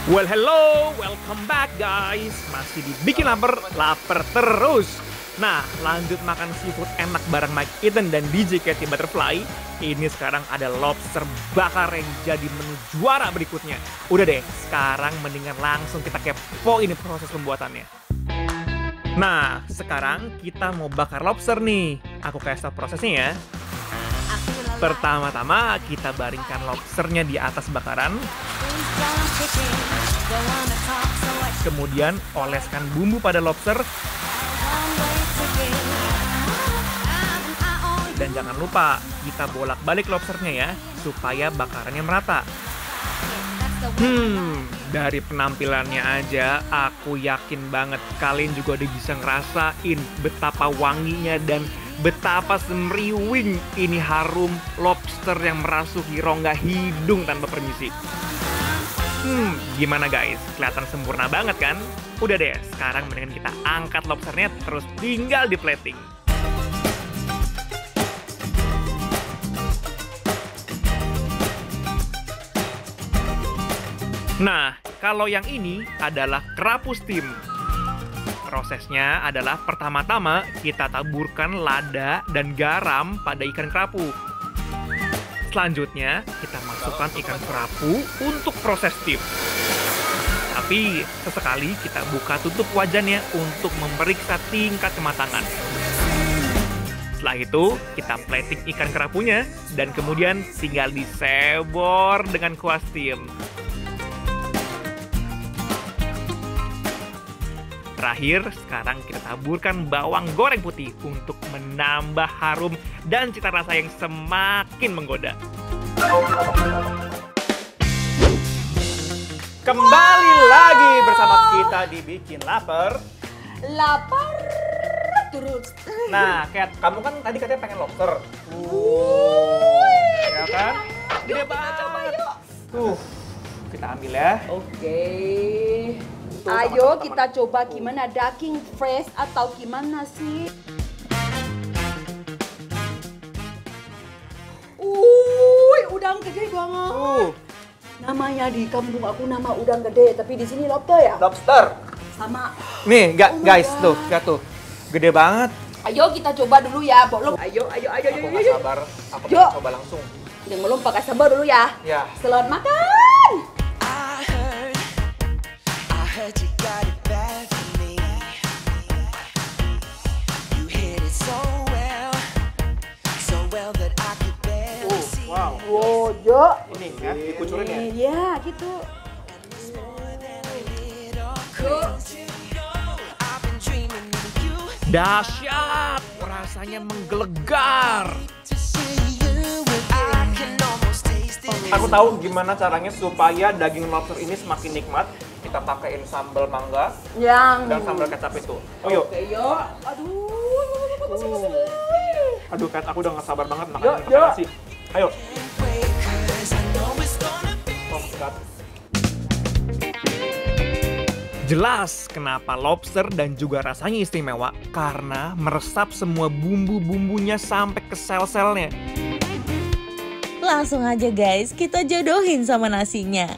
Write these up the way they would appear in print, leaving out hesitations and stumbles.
Well, hello, welcome back guys. Masih dibikin lapar terus. Nah, lanjut makan seafood enak bareng Mike Ethan dan DJ Katy Butterfly. Ini sekarang ada lobster bakar yang jadi menu juara berikutnya. Udah deh, sekarang mendingan langsung kita kepo ini proses pembuatannya. Nah, sekarang kita mau bakar lobster nih. Aku kasih tau prosesnya ya. Pertama-tama kita baringkan lobsternya di atas bakaran. Kemudian oleskan bumbu pada lobster. Dan jangan lupa kita bolak-balik lobsternya ya, supaya bakarannya merata. Dari penampilannya aja aku yakin banget kalian juga udah bisa ngerasain betapa wanginya dan betapa semriwing ini harum lobster yang merasuki rongga hidung tanpa permisi. Gimana guys? Kelihatan sempurna banget kan? Udah deh, sekarang mendingan kita angkat lobsternya terus tinggal di plating. Nah, kalau yang ini adalah kerapu steam. Prosesnya adalah pertama-tama kita taburkan lada dan garam pada ikan kerapu. Selanjutnya kita masukkan ikan kerapu untuk proses steam. Tapi sesekali kita buka tutup wajannya untuk memeriksa tingkat kematangan. Setelah itu kita plating ikan kerapunya dan kemudian tinggal disebor dengan kuah steam. Terakhir, sekarang kita taburkan bawang goreng putih untuk menambah harum dan cita rasa yang semakin menggoda. Kembali lagi bersama kita di Bikin Lapar. Lapar terus. Nah, Kat, kamu kan tadi katanya pengen lobster. Ya kan? Gede banget. Coba yuk. Kita ambil ya. Oke. Ayo kita coba gimana daging fresh atau gimana sih? Udang gede banget. Namanya di kampung aku nama udang gede, tapi di sini lobster ya? Lobster. Sama. Nih, guys, tuh, lihat tuh. Gede banget. Ayo kita coba dulu ya, Bolong. Ayo. Aku nggak sabar, aku Yuk. pengen coba langsung. Yang belum pakai sambal dulu ya. Ya. Selamat makan. You got it bad for me. You hit it so well that I could barely see. Wow. Wow, yuk. Ini kan dikucurin ya. Iya, gitu. I've been dreaming of you. Dahsyat, rasanya menggelegar. To see you, I can almost taste it. Aku tahu gimana caranya supaya daging lobster ini semakin nikmat. Kita pakein sambal mangga dan sambal kecap itu. Oh yuk. Oke, yuk. Aduh Kat, aku udah gak sabar banget makan Yuk, pakai yuk. nasi. Ayo. Wait, 'cause I know it's gonna be. Oh, Kat. Jelas kenapa lobster dan juga rasanya istimewa karena meresap semua bumbu-bumbunya sampai ke sel-selnya. Langsung aja guys, kita jodohin sama nasinya.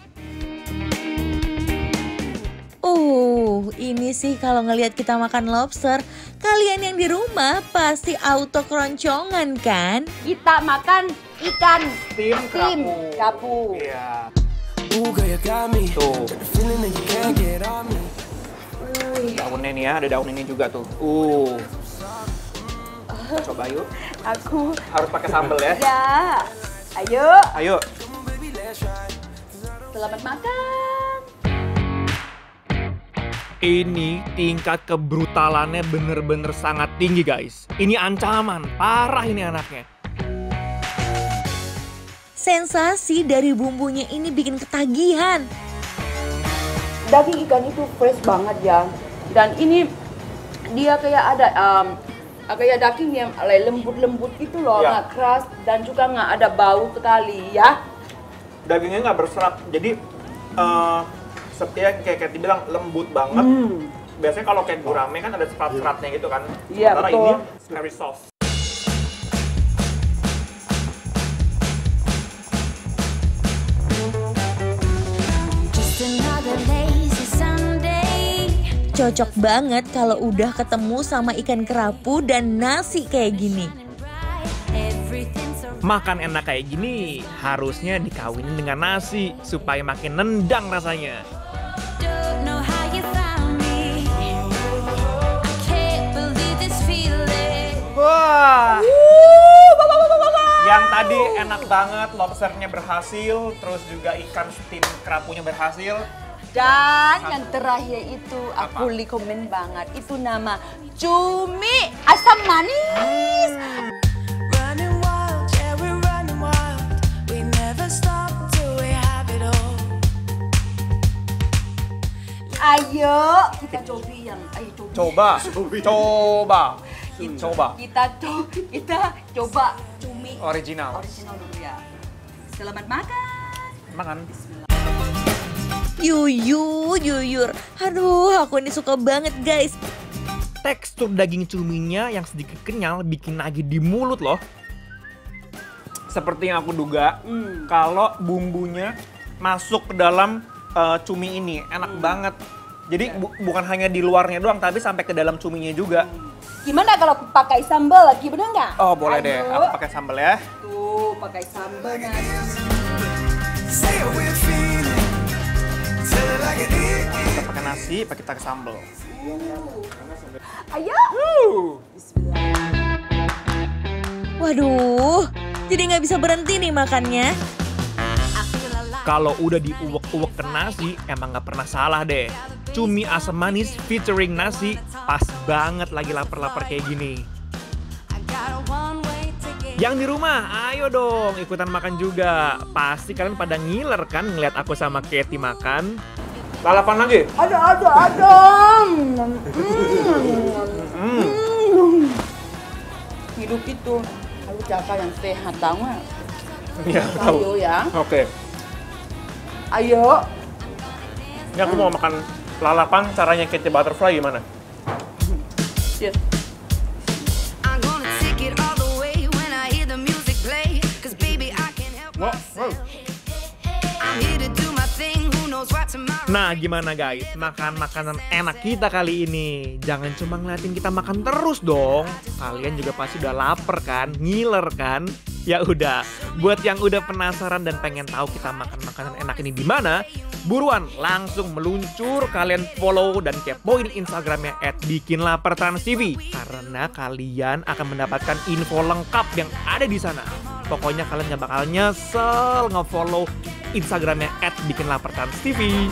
Ini sih kalau ngelihat kita makan lobster, kalian yang di rumah pasti auto keroncongan kan? Kita makan ikan Steam kerapu. Iya. Ooh, girl, you got me. Tuh. Got the feeling that you can't get on me. Daunnya nih ya, ada daun ini juga tuh. Kita coba yuk. Aku Harus pakai sambal ya. ya. Ayo, Ayo. selamat makan. Ini tingkat kebrutalannya bener-bener sangat tinggi guys. Ini ancaman, parah ini anaknya. Sensasi dari bumbunya ini bikin ketagihan. Daging ikan itu fresh banget ya. Dan ini dia kayak ada kayak daging yang lembut-lembut gitu loh, Ya. nggak keras dan juga nggak ada bau sekali ya. Dagingnya nggak berserat, jadi seperti kayak dibilang lembut banget. Biasanya kalau kayak gurame kan ada serat-seratnya gitu kan. Iya, Sementara betul. ini very soft. Just another cocok banget kalau udah ketemu sama ikan kerapu dan nasi kayak gini. Makan enak kayak gini harusnya dikawinin dengan nasi supaya makin nendang rasanya. Wah, yang tadi enak banget, lobsternya berhasil, terus juga ikan steam kerapunya berhasil. Dan yang terakhir itu aku rekomen banget. Itu nama cumi asam manis. Running wild, yeah, we're running wild. We never stop till we have it all. Ayo kita coba yang Coba. kita coba cumi Original. dulu ya. Selamat makan. Makan. Yuyur. Aduh, aku ini suka banget guys. Tekstur daging cuminya yang sedikit kenyal bikin nagih di mulut loh. Seperti yang aku duga, kalau bumbunya masuk ke dalam cumi ini, enak banget. Jadi bukan hanya di luarnya doang, tapi sampai ke dalam cuminya juga. Gimana kalau aku pakai sambal lagi, bener nggak? Oh boleh deh, Ayo. aku pakai sambal ya. Tuh, pakai sambal nasi. Say it with feeling. Tell it like it is. Kita pakai nasi, kita pakai sambal. Ayo. Waduh, jadi nggak bisa berhenti nih makannya. Kalau udah diuwek-uwek ke nasi, emang nggak pernah salah deh. Cumi asam manis featuring nasi, pas banget lagi lapar-lapar kayak gini. I got a one way ticket. Yang di rumah, ayo dong ikutan makan juga. Pasti kalian pada ngiler kan ngeliat aku sama Katie makan. Lalapan lagi? Ada. Hidup itu harus jaga yang sehat, tahu nggak? Iya, Ayo ya. Oke. Ayo. Ini aku mau makan lalapan, caranya Katie Butterfly gimana? Yes. I'm gonna take it all the way when I hear the music play. 'Cause baby, I can't help myself. I'm here to do my thing. Who knows what tomorrow. Nah gimana guys, makan makanan enak kita kali ini. Jangan cuma ngeliatin kita makan terus dong. Kalian juga pasti udah lapar kan, ngiler kan? Ya udah, buat yang udah penasaran dan pengen tahu kita makan makanan enak ini di mana, buruan langsung meluncur kalian follow dan kepoin Instagramnya @bikinlapertransTV karena kalian akan mendapatkan info lengkap yang ada di sana. Pokoknya kalian gak bakal nyesel nge-follow Instagramnya @bikinlapertransTV.